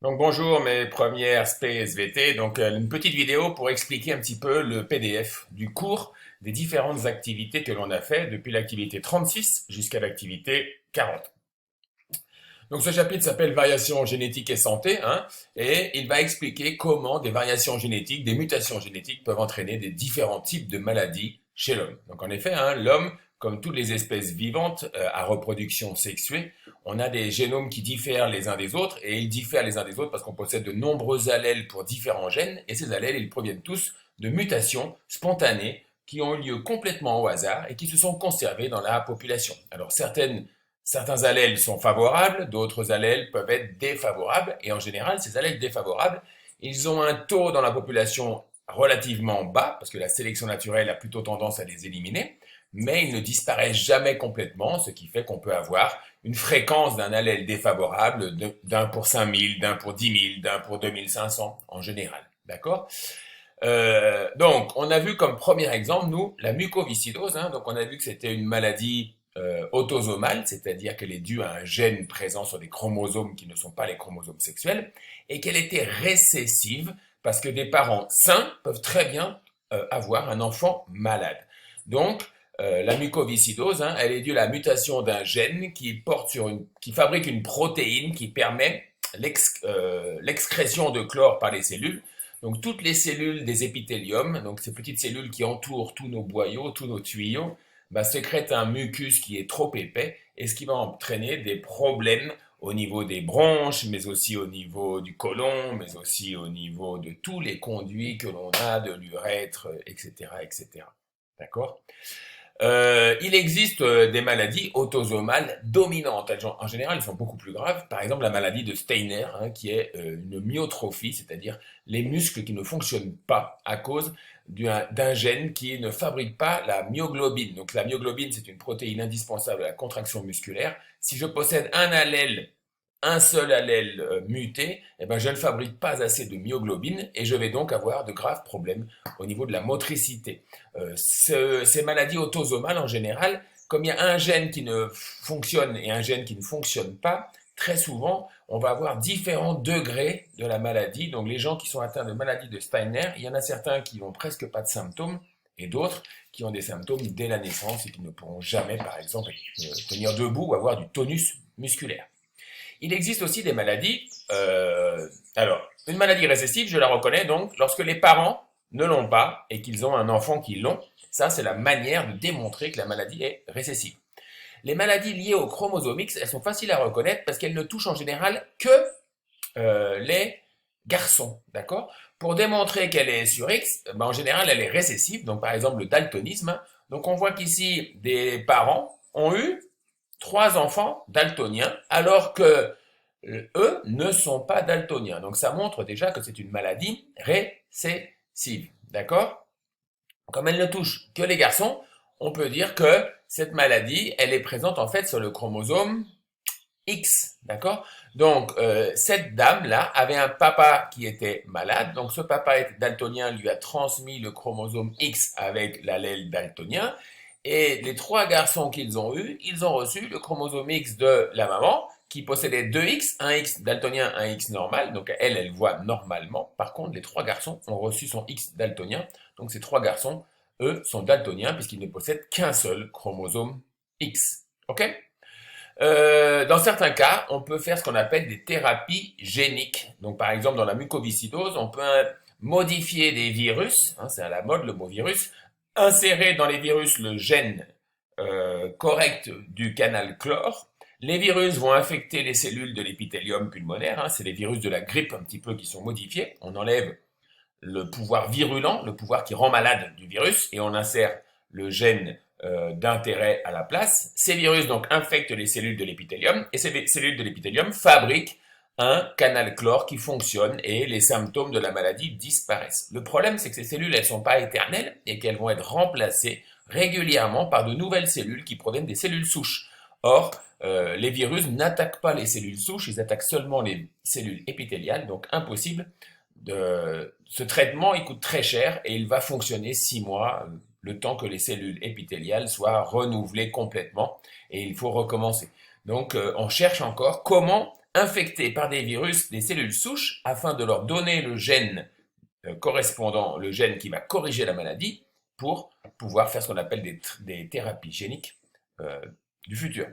Donc bonjour mes premières SPSVT, une petite vidéo pour expliquer un petit peu le PDF du cours des différentes activités que l'on a fait depuis l'activité 36 jusqu'à l'activité 40. Donc ce chapitre s'appelle Variations génétiques et santé, hein, et il va expliquer comment des variations génétiques, des mutations génétiques peuvent entraîner des différents types de maladies chez l'homme. Donc en effet, hein, l'homme, comme toutes les espèces vivantes à reproduction sexuée, on a des génomes qui diffèrent les uns des autres, et ils diffèrent les uns des autres parce qu'on possède de nombreux allèles pour différents gènes, et ces allèles, ils proviennent tous de mutations spontanées qui ont eu lieu complètement au hasard et qui se sont conservées dans la population. Alors certains allèles sont favorables, d'autres allèles peuvent être défavorables, et en général, ces allèles défavorables, ils ont un taux dans la population relativement bas, parce que la sélection naturelle a plutôt tendance à les éliminer, mais ils ne disparaissent jamais complètement, ce qui fait qu'on peut avoir une fréquence d'un allèle défavorable d'un pour 5000, d'un pour 10 000, d'un pour 2500 en général. D'accord? Donc, on a vu comme premier exemple, nous, la mucoviscidose. Hein, donc, on a vu que c'était une maladie autosomale, c'est-à-dire qu'elle est due à un gène présent sur des chromosomes qui ne sont pas les chromosomes sexuels, et qu'elle était récessive, parce que des parents sains peuvent très bien avoir un enfant malade. Donc, la mucoviscidose, hein, elle est due à la mutation d'un gène qui fabrique une protéine qui permet l'excrétion de chlore par les cellules. Donc toutes les cellules des épithéliums, donc ces petites cellules qui entourent tous nos boyaux, tous nos tuyaux, sécrètent un mucus qui est trop épais, et ce qui va entraîner des problèmes au niveau des bronches, mais aussi au niveau du côlon, mais aussi au niveau de tous les conduits que l'on a, de l'urètre, etc., etc. D'accord? Il existe des maladies autosomales dominantes. En général, elles sont beaucoup plus graves. Par exemple, la maladie de Steiner, hein, qui est une myotrophie, c'est-à-dire les muscles qui ne fonctionnent pas à cause d'un gène qui ne fabrique pas la myoglobine. Donc la myoglobine, c'est une protéine indispensable à la contraction musculaire. Si je possède un seul allèle muté, eh ben, je ne fabrique pas assez de myoglobine et je vais donc avoir de graves problèmes au niveau de la motricité. Ces maladies autosomales, en général, comme il y a un gène qui ne fonctionne et un gène qui ne fonctionne pas, très souvent, on va avoir différents degrés de la maladie. Donc les gens qui sont atteints de maladie de Steiner, il y en a certains qui n'ont presque pas de symptômes et d'autres qui ont des symptômes dès la naissance et qui ne pourront jamais, par exemple, tenir debout ou avoir du tonus musculaire. Il existe aussi des maladies. Alors, une maladie récessive, je la reconnais donc lorsque les parents ne l'ont pas et qu'ils ont un enfant qui l'ont. Ça, c'est la manière de démontrer que la maladie est récessive. Les maladies liées au chromosome X, elles sont faciles à reconnaître parce qu'elles ne touchent en général que les garçons, d'accord? Pour démontrer qu'elle est sur X, en général, elle est récessive. Donc, par exemple, le daltonisme. Donc, on voit qu'ici, des parents ont eu trois enfants daltoniens, alors que eux ne sont pas daltoniens. Donc ça montre déjà que c'est une maladie récessive. D'accord? Comme elle ne touche que les garçons, on peut dire que cette maladie, elle est présente en fait sur le chromosome X. D'accord? Donc cette dame-là avait un papa qui était malade. Donc ce papa daltonien lui a transmis le chromosome X avec l'allèle daltonien. Et les trois garçons qu'ils ont eus, ils ont reçu le chromosome X de la maman, qui possédait deux X, un X daltonien, un X normal. Donc elle voit normalement. Par contre, les trois garçons ont reçu son X daltonien. Donc ces trois garçons, eux, sont daltoniens puisqu'ils ne possèdent qu'un seul chromosome X. Ok? Dans certains cas, on peut faire ce qu'on appelle des thérapies géniques. Donc par exemple, dans la mucoviscidose, on peut modifier des virus, hein, c'est à la mode le mot virus, insérer dans les virus le gène correct du canal chlore. Les virus vont infecter les cellules de l'épithélium pulmonaire, hein, c'est les virus de la grippe un petit peu qui sont modifiés. On enlève le pouvoir virulent, le pouvoir qui rend malade du virus, et on insère le gène d'intérêt à la place. Ces virus donc infectent les cellules de l'épithélium, et ces cellules de l'épithélium fabriquent un canal chlore qui fonctionne et les symptômes de la maladie disparaissent. Le problème, c'est que ces cellules, elles ne sont pas éternelles et qu'elles vont être remplacées régulièrement par de nouvelles cellules qui proviennent des cellules souches. Or, les virus n'attaquent pas les cellules souches, ils attaquent seulement les cellules épithéliales, donc impossible ce traitement, il coûte très cher et il va fonctionner 6 mois, le temps que les cellules épithéliales soient renouvelées complètement et il faut recommencer. Donc on cherche encore comment infecter par des virus des cellules souches afin de leur donner le gène correspondant, le gène qui va corriger la maladie pour pouvoir faire ce qu'on appelle des thérapies géniques du futur.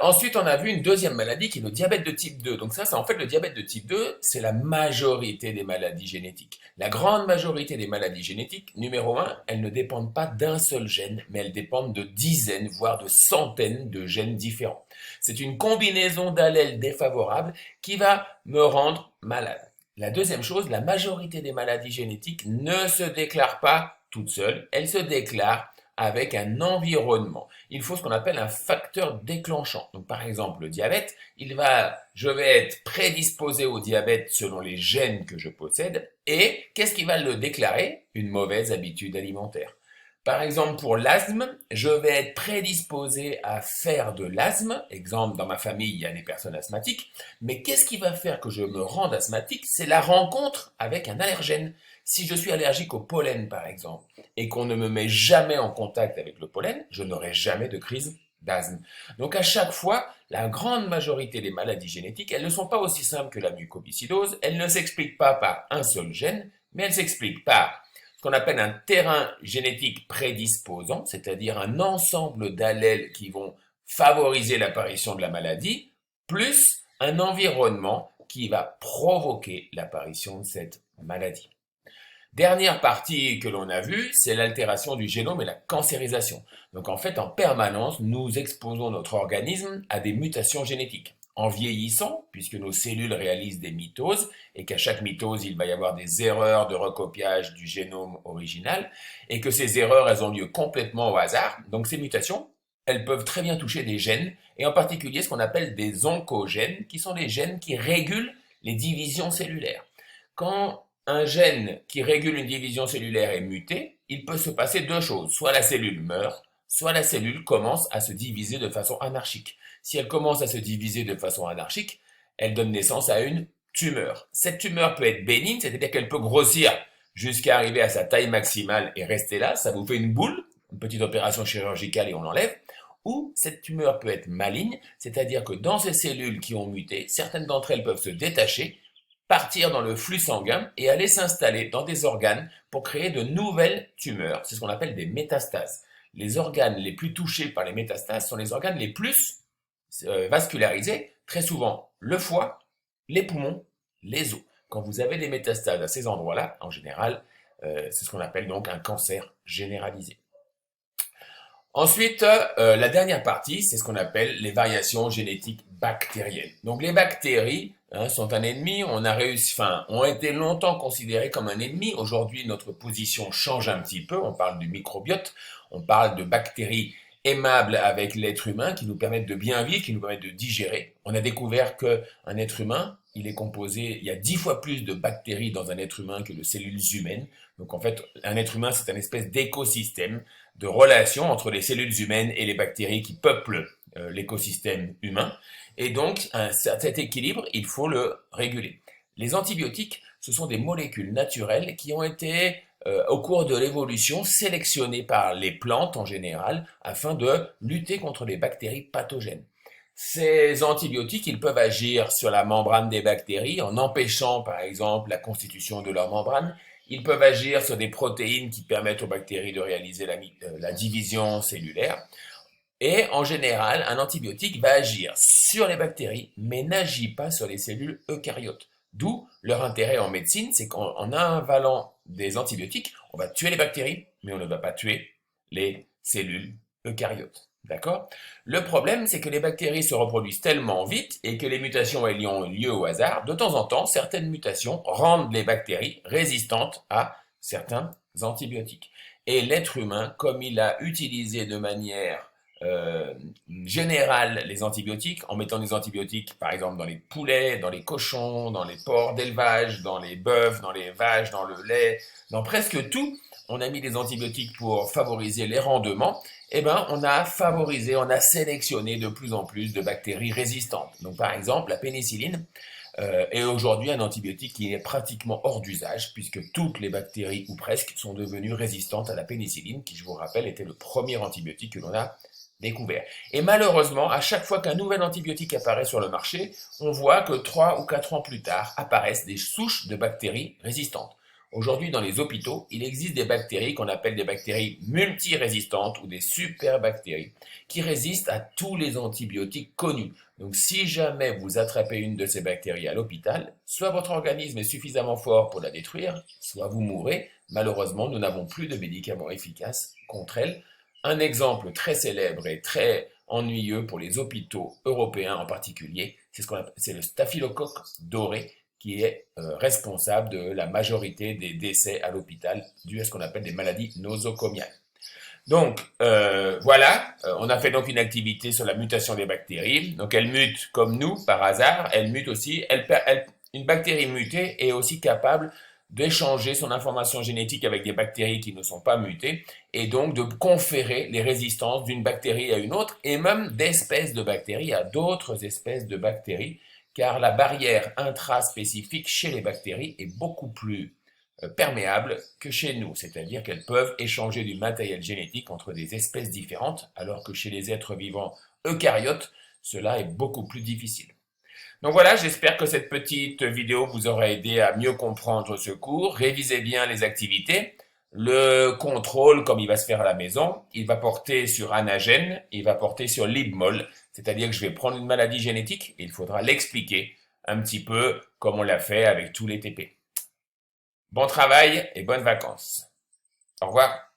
Ensuite, on a vu une deuxième maladie qui est le diabète de type 2. Donc ça, c'est en fait le diabète de type 2, c'est la majorité des maladies génétiques. La grande majorité des maladies génétiques, numéro 1, elles ne dépendent pas d'un seul gène, mais elles dépendent de dizaines, voire de centaines de gènes différents. C'est une combinaison d'allèles défavorables qui va me rendre malade. La deuxième chose, la majorité des maladies génétiques ne se déclarent pas toutes seules, elles se déclarent avec un environnement. Il faut ce qu'on appelle un facteur déclenchant. Donc, par exemple, le diabète, je vais être prédisposé au diabète selon les gènes que je possède. Et qu'est-ce qui va le déclarer? Une mauvaise habitude alimentaire. Par exemple, pour l'asthme, je vais être prédisposé à faire de l'asthme. Exemple, dans ma famille, il y a des personnes asthmatiques. Mais qu'est-ce qui va faire que je me rende asthmatique? C'est la rencontre avec un allergène. Si je suis allergique au pollen, par exemple, et qu'on ne me met jamais en contact avec le pollen, je n'aurai jamais de crise d'asthme. Donc à chaque fois, la grande majorité des maladies génétiques, elles ne sont pas aussi simples que la mucoviscidose, elles ne s'expliquent pas par un seul gène, mais elles s'expliquent par ce qu'on appelle un terrain génétique prédisposant, c'est-à-dire un ensemble d'allèles qui vont favoriser l'apparition de la maladie, plus un environnement qui va provoquer l'apparition de cette maladie. Dernière partie que l'on a vue, c'est l'altération du génome et la cancérisation. Donc en fait, en permanence, nous exposons notre organisme à des mutations génétiques. En vieillissant, puisque nos cellules réalisent des mitoses, et qu'à chaque mitose, il va y avoir des erreurs de recopiage du génome original, et que ces erreurs, elles ont lieu complètement au hasard. Donc ces mutations, elles peuvent très bien toucher des gènes, et en particulier ce qu'on appelle des oncogènes, qui sont des gènes qui régulent les divisions cellulaires. Quand un gène qui régule une division cellulaire est muté, il peut se passer deux choses. Soit la cellule meurt, soit la cellule commence à se diviser de façon anarchique. Si elle commence à se diviser de façon anarchique, elle donne naissance à une tumeur. Cette tumeur peut être bénigne, c'est-à-dire qu'elle peut grossir jusqu'à arriver à sa taille maximale et rester là. Ça vous fait une boule, une petite opération chirurgicale et on l'enlève. Ou cette tumeur peut être maligne, c'est-à-dire que dans ces cellules qui ont muté, certaines d'entre elles peuvent se détacher, partir dans le flux sanguin et aller s'installer dans des organes pour créer de nouvelles tumeurs. C'est ce qu'on appelle des métastases. Les organes les plus touchés par les métastases sont les organes les plus vascularisés, très souvent le foie, les poumons, les os. Quand vous avez des métastases à ces endroits-là, en général, c'est ce qu'on appelle donc un cancer généralisé. Ensuite, la dernière partie, c'est ce qu'on appelle les variations génétiques bactériennes. Donc les bactéries sont un ennemi, ont été longtemps considérées comme un ennemi. Aujourd'hui, notre position change un petit peu, on parle du microbiote, on parle de bactéries aimables avec l'être humain qui nous permettent de bien vivre, qui nous permettent de digérer. On a découvert qu'un être humain, il y a 10 fois plus de bactéries dans un être humain que de cellules humaines. Donc en fait, un être humain, c'est une espèce d'écosystème de relation entre les cellules humaines et les bactéries qui peuplent l'écosystème humain. Et donc, cet équilibre, il faut le réguler. Les antibiotiques, ce sont des molécules naturelles qui ont été, au cours de l'évolution, sélectionnées par les plantes en général afin de lutter contre les bactéries pathogènes. Ces antibiotiques, ils peuvent agir sur la membrane des bactéries en empêchant, par exemple, la constitution de leur membrane. Ils peuvent agir sur des protéines qui permettent aux bactéries de réaliser la division cellulaire. Et en général, un antibiotique va agir sur les bactéries, mais n'agit pas sur les cellules eucaryotes. D'où leur intérêt en médecine, c'est qu'en avalant des antibiotiques, on va tuer les bactéries, mais on ne va pas tuer les cellules eucaryotes. D'accord? Le problème, c'est que les bactéries se reproduisent tellement vite et que les mutations ayant lieu au hasard, de temps en temps, certaines mutations rendent les bactéries résistantes à certains antibiotiques. Et l'être humain, comme il a utilisé de manière générale les antibiotiques, en mettant des antibiotiques par exemple dans les poulets, dans les cochons, dans les porcs d'élevage, dans les bœufs, dans les vaches, dans le lait, dans presque tout, on a mis des antibiotiques pour favoriser les rendements, et on a sélectionné de plus en plus de bactéries résistantes. Donc par exemple, la pénicilline est aujourd'hui un antibiotique qui est pratiquement hors d'usage, puisque toutes les bactéries, ou presque, sont devenues résistantes à la pénicilline, qui, je vous rappelle, était le premier antibiotique que l'on a découvert. Et malheureusement, à chaque fois qu'un nouvel antibiotique apparaît sur le marché, on voit que 3 ou 4 ans plus tard apparaissent des souches de bactéries résistantes. Aujourd'hui, dans les hôpitaux, il existe des bactéries qu'on appelle des bactéries multirésistantes ou des superbactéries qui résistent à tous les antibiotiques connus. Donc, si jamais vous attrapez une de ces bactéries à l'hôpital, soit votre organisme est suffisamment fort pour la détruire, soit vous mourrez. Malheureusement, nous n'avons plus de médicaments efficaces contre elle. Un exemple très célèbre et très ennuyeux pour les hôpitaux européens en particulier, c'est le staphylocoque doré qui est responsable de la majorité des décès à l'hôpital dû à ce qu'on appelle des maladies nosocomiales. Donc voilà, on a fait donc une activité sur la mutation des bactéries. Donc elles mutent comme nous par hasard, elles mutent aussi. Une bactérie mutée est aussi capable d'échanger son information génétique avec des bactéries qui ne sont pas mutées et donc de conférer les résistances d'une bactérie à une autre et même d'espèces de bactéries à d'autres espèces de bactéries car la barrière intraspécifique chez les bactéries est beaucoup plus perméables que chez nous, c'est-à-dire qu'elles peuvent échanger du matériel génétique entre des espèces différentes, alors que chez les êtres vivants eucaryotes, cela est beaucoup plus difficile. Donc voilà, j'espère que cette petite vidéo vous aura aidé à mieux comprendre ce cours. Révisez bien les activités. Le contrôle, comme il va se faire à la maison, il va porter sur anagène, il va porter sur libmol, c'est-à-dire que je vais prendre une maladie génétique et il faudra l'expliquer un petit peu comme on l'a fait avec tous les TP. Bon travail et bonnes vacances. Au revoir.